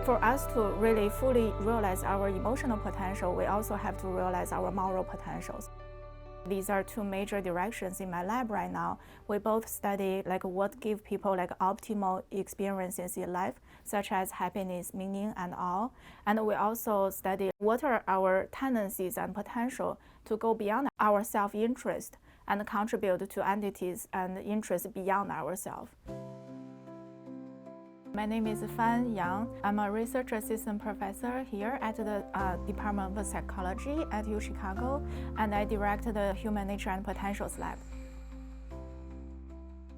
For us to really fully realize our emotional potential, we also have to realize our moral potentials. These are two major directions in my lab right now. We both study what give people optimal experiences in life, such as happiness, meaning, and all. And we also study what are our tendencies and potential to go beyond our self-interest and contribute to entities and interests beyond ourselves. My name is Fan Yang. I'm a research assistant professor here at the Department of Psychology at U Chicago, and I direct the Human Nature and Potentials Lab.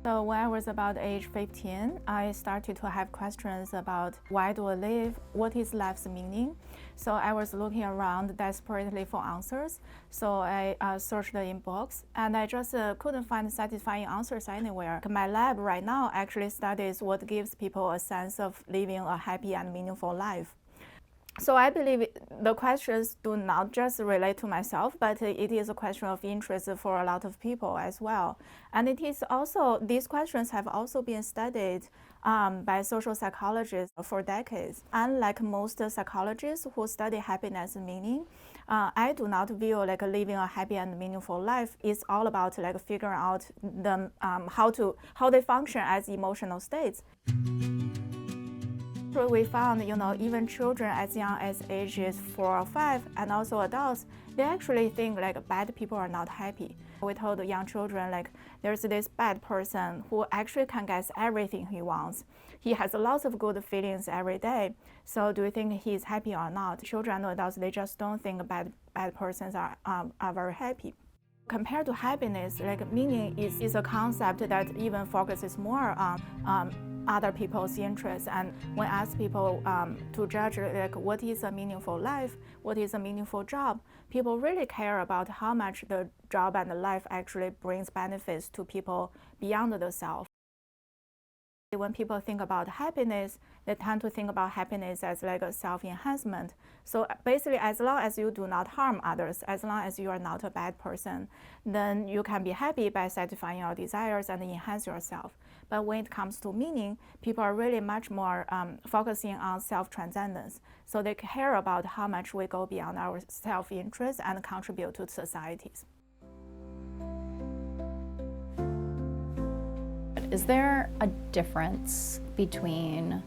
So when I was about age 15, I started to have questions about why do I live, what is life's meaning. So I was looking around desperately for answers. So I searched in books, and I just couldn't find satisfying answers anywhere. My lab right now actually studies what gives people a sense of living a happy and meaningful life. So I believe the questions do not just relate to myself, but it is a question of interest for a lot of people as well. And it is also, these questions have also been studied by social psychologists for decades. Unlike most psychologists who study happiness and meaning, I do not view living a happy and meaningful life is all about figuring out them, how they function as emotional states. We found, even children as young as ages 4 or 5, and also adults, they actually think bad people are not happy. We told young children there's this bad person who actually can get everything he wants. He has lots of good feelings every day. So do you think he's happy or not? Children and adults, they just don't think bad persons are very happy. Compared to happiness, meaning is a concept that even focuses more on other people's interests. And when I ask people to judge what is a meaningful life, what is a meaningful job, people really care about how much the job and the life actually brings benefits to people beyond the self. When people think about happiness, they tend to think about happiness as a self-enhancement. So basically, as long as you do not harm others, as long as you are not a bad person, then you can be happy by satisfying your desires and enhance yourself. But when it comes to meaning, people are really much more focusing on self-transcendence. So they care about how much we go beyond our self-interest and contribute to societies. Is there a difference between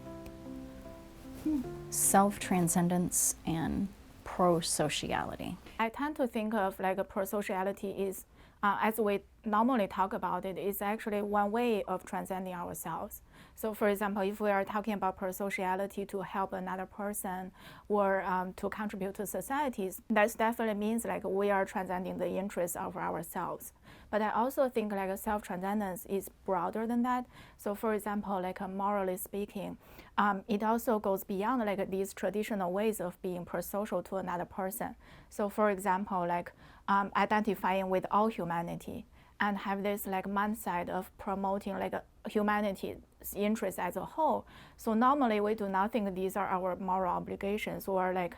self-transcendence and pro-sociality? I tend to think of pro-sociality is, as we normally talk about it, is actually one way of transcending ourselves. So for example, if we are talking about pro-sociality to help another person or to contribute to societies, that definitely means we are transcending the interests of ourselves. But I also think self-transcendence is broader than that. So for example, morally speaking, it also goes beyond these traditional ways of being pro-social to another person. So for example, identifying with all humanity and have this mindset of promoting humanity's interests as a whole. So normally we do not think these are our moral obligations or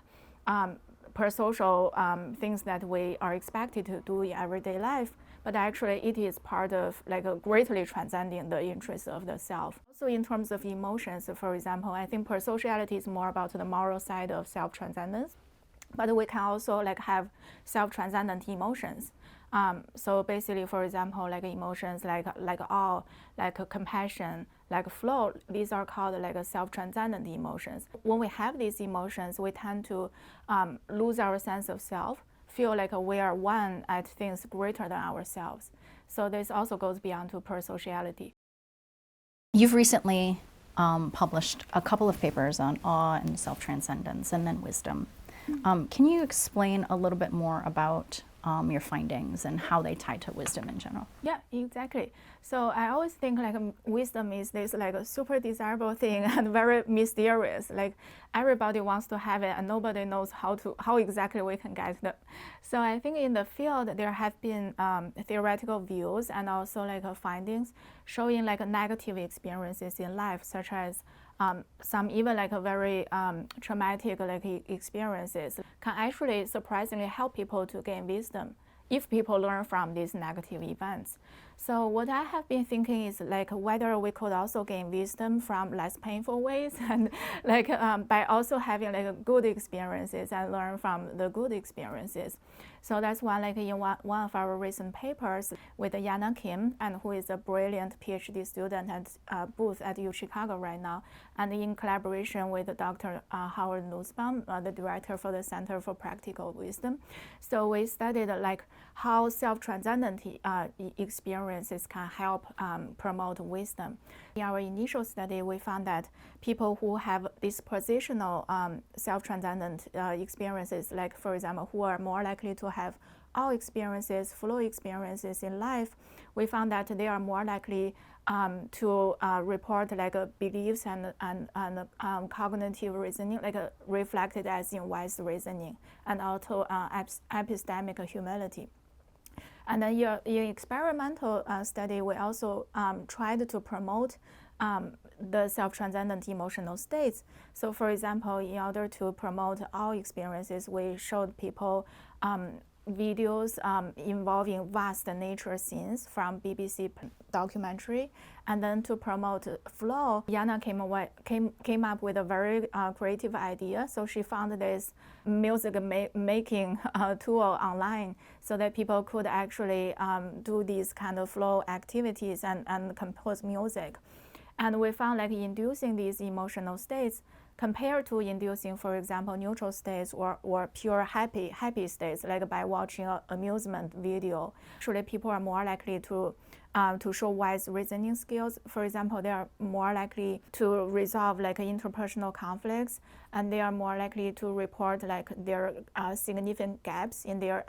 pro-social things that we are expected to do in everyday life, but actually it is part of greatly transcending the interests of the self. Also in terms of emotions, for example, I think pro-sociality is more about the moral side of self-transcendence, but we can also have self-transcendent emotions. So basically, for example, emotions like awe, compassion, flow, these are called self-transcendent emotions. When we have these emotions, we tend to lose our sense of self, feel we are one at things greater than ourselves. So this also goes beyond to pro-sociality. You've recently published a couple of papers on awe and self-transcendence and then wisdom. Can you explain a little bit more about your findings and how they tie to wisdom in general? Yeah, exactly. So I always think wisdom is this a super desirable thing and very mysterious. Everybody wants to have it and nobody knows how exactly we can get it. So I think in the field there have been theoretical views and also findings showing negative experiences in life, such as some even very traumatic experiences can actually surprisingly help people to gain wisdom if people learn from these negative events. So what I have been thinking is like whether we could also gain wisdom from less painful ways, and like by also having like good experiences and learn from the good experiences. So that's why like in one of our recent papers with Yana Kim, and who is a brilliant PhD student at Booth at U Chicago right now, and in collaboration with Dr. Howard Nussbaum, the director for the Center for Practical Wisdom. So we studied like how self-transcendent experiences can help promote wisdom. In our initial study, we found that people who have dispositional self-transcendent experiences, like for example, who are more likely to have all experiences, flow experiences in life, we found that they are more likely to report like beliefs and cognitive reasoning, like reflected as in wise reasoning, and also epistemic humility. And then in experimental study, we also tried to promote the self-transcendent emotional states. So for example, in order to promote all experiences, we showed people videos involving vast nature scenes from BBC documentary. And then to promote flow, Yana came up with a very creative idea. So she found this music making tool online so that people could actually do these kind of flow activities and compose music. And we found like inducing these emotional states compared to inducing, for example, neutral states or pure happy states, like by watching an amusement video. Actually, people are more likely to show wise reasoning skills. For example, they are more likely to resolve like interpersonal conflicts, and they are more likely to report like their significant gaps in their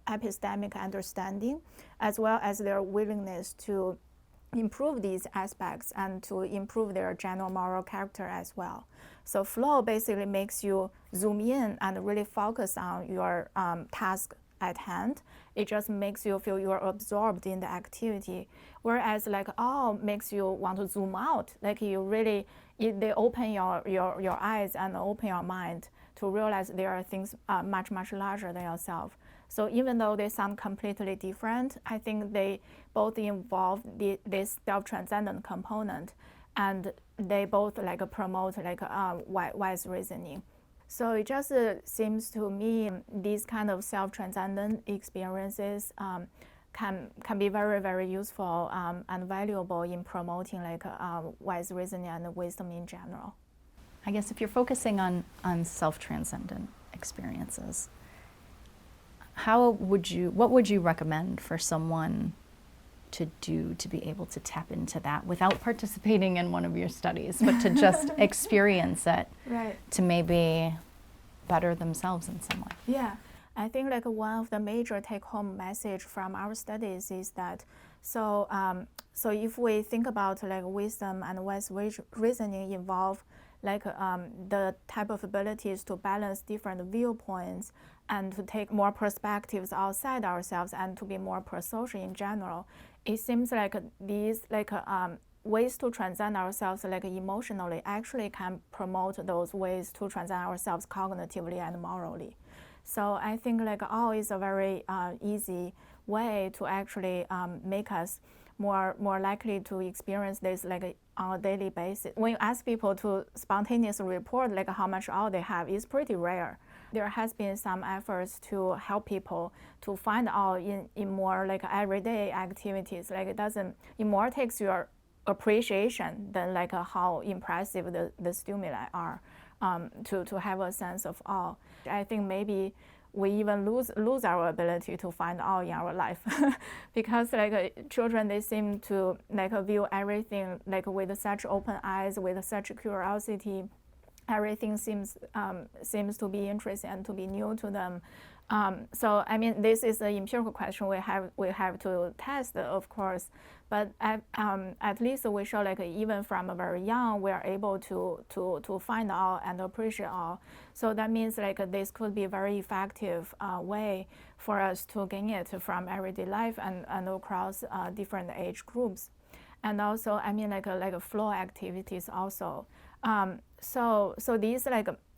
epistemic understanding, as well as their willingness to improve these aspects and to improve their general moral character as well. So flow basically makes you zoom in and really focus on your task at hand. It just makes you feel you're absorbed in the activity. Whereas like all makes you want to zoom out. Like you really, they open your eyes and open your mind to realize there are things much larger than yourself. So even though they sound completely different, I think they both involve this self-transcendent component, and they both like promote like wise reasoning. So it just seems to me these kind of self-transcendent experiences can be very useful and valuable in promoting like wise reasoning and wisdom in general. I guess if you're focusing on self-transcendent experiences, what would you recommend for someone to do to be able to tap into that without participating in one of your studies, but to just experience it, right, to maybe better themselves in some way? Yeah, I think like one of the major take-home message from our studies is that so if we think about like wisdom and wise reasoning involve like the type of abilities to balance different viewpoints and to take more perspectives outside ourselves and to be more pro-social in general. It seems like these like ways to transcend ourselves like emotionally actually can promote those ways to transcend ourselves cognitively and morally. So I think like all is a very easy way to actually make us more likely to experience this like on a daily basis. When you ask people to spontaneously report like how much all they have, it's pretty rare. There has been some efforts to help people to find out in more like everyday activities. Like it more takes your appreciation than like how impressive the stimuli are to have a sense of awe. I think maybe we even lose our ability to find awe in our life because like children, they seem to like view everything like with such open eyes, with such curiosity. Everything seems to be interesting and to be new to them. So I mean, this is an empirical question we have to test, of course. But at least we show like even from very young, we are able to find awe and appreciate awe. So that means like this could be a very effective way for us to gain it from everyday life and across different age groups. And also, I mean, like flow activities also. So these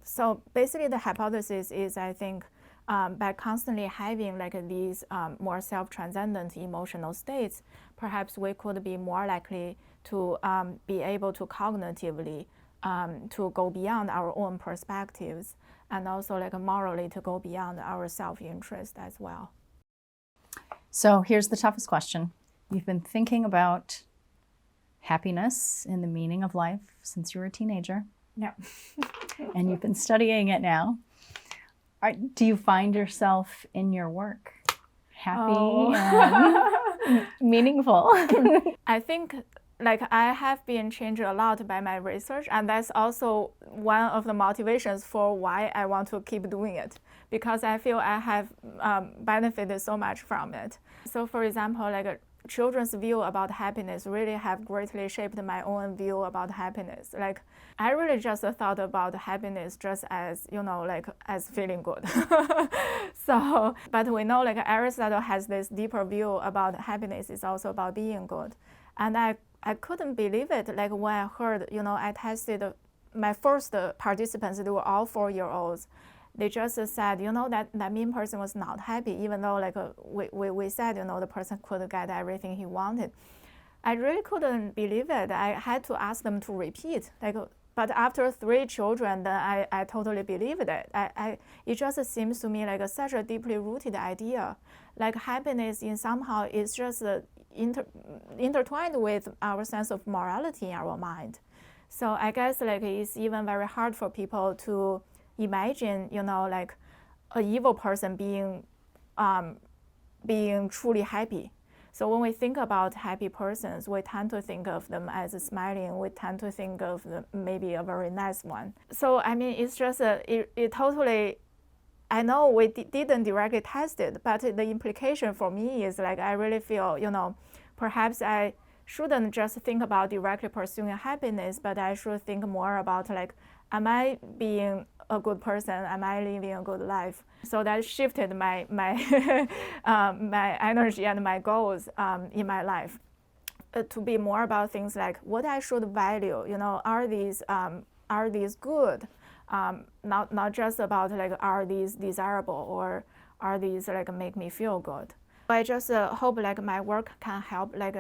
so basically the hypothesis is, I think, by constantly having like these more self-transcendent emotional states, perhaps we could be more likely to be able to cognitively to go beyond our own perspectives, and also like morally to go beyond our self-interest as well. So here's the toughest question. You've been thinking about happiness and the meaning of life since you were a teenager. Yeah. And you've been studying it now. Do you find yourself in your work happy and meaningful? I think like I have been changed a lot by my research, and that's also one of the motivations for why I want to keep doing it, because I feel I have benefited so much from it. So for example, like children's view about happiness really have greatly shaped my own view about happiness. Like I really just thought about happiness just as, like as feeling good. So, but we know like Aristotle has this deeper view about happiness is also about being good. And I couldn't believe it, like when I heard, I tested my first participants, they were all 4-year-olds. They just said, that mean person was not happy, even though like we said, the person could get everything he wanted. I really couldn't believe it. I had to ask them to repeat. But after 3 children, then I totally believed it. It just seems to me like such a deeply rooted idea. Like happiness in somehow is just intertwined with our sense of morality in our mind. So I guess like it's even very hard for people to imagine, like an evil person being truly happy. So when we think about happy persons, we tend to think of them as smiling. We tend to think of them maybe a very nice one. So I mean, it's just it totally. I know we didn't directly test it, but the implication for me is like I really feel, perhaps I shouldn't just think about directly pursuing happiness, but I should think more about like, am I being a good person? Am I living a good life? So that shifted my my energy and my goals in my life to be more about things like what I should value. Are these good? Not just about like are these desirable or are these like make me feel good. I just hope like my work can help like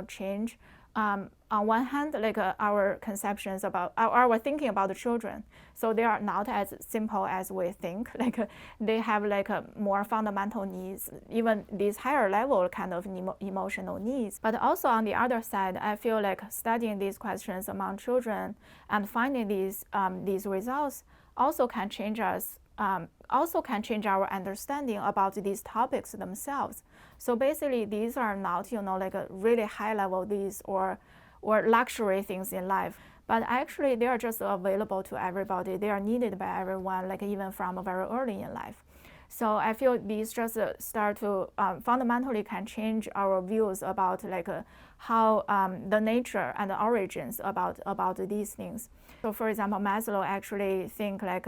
change on one hand like our conceptions about our thinking about the children. So they are not as simple as we think. Like they have like more fundamental needs, even these higher level kind of emotional needs. But also on the other side, I feel like studying these questions among children and finding these results also can change us. Also can change our understanding about these topics themselves. So basically, these are not, like a really high level these or luxury things in life, but actually they are just available to everybody. They are needed by everyone, like even from very early in life. So I feel these just start to fundamentally can change our views about like how the nature and the origins about these things. So for example, Maslow actually think like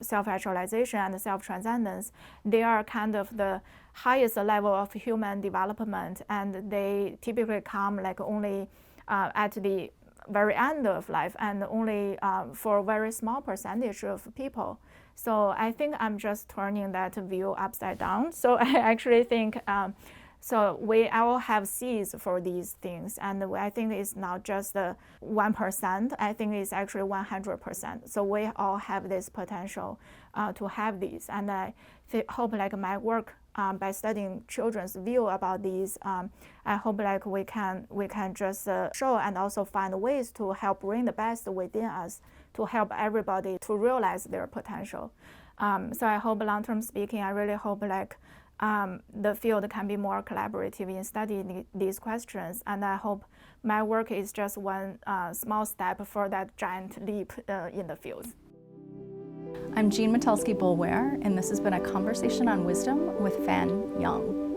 self-actualization and self-transcendence, they are kind of the highest level of human development, and they typically come like only at the very end of life and only for a very small percentage of people. So I think I'm just turning that view upside down. So I actually think, so we all have seeds for these things. And I think it's not just 1%, I think it's actually 100%. So we all have this potential to have these. And I hope like my work by studying children's view about these, I hope like we can just show and also find ways to help bring the best within us to help everybody to realize their potential. So I hope long-term speaking, I really hope like the field can be more collaborative in studying these questions, and I hope my work is just one small step for that giant leap in the field. I'm Jean Metelsky-Boulware, and this has been a conversation on wisdom with Fan Young.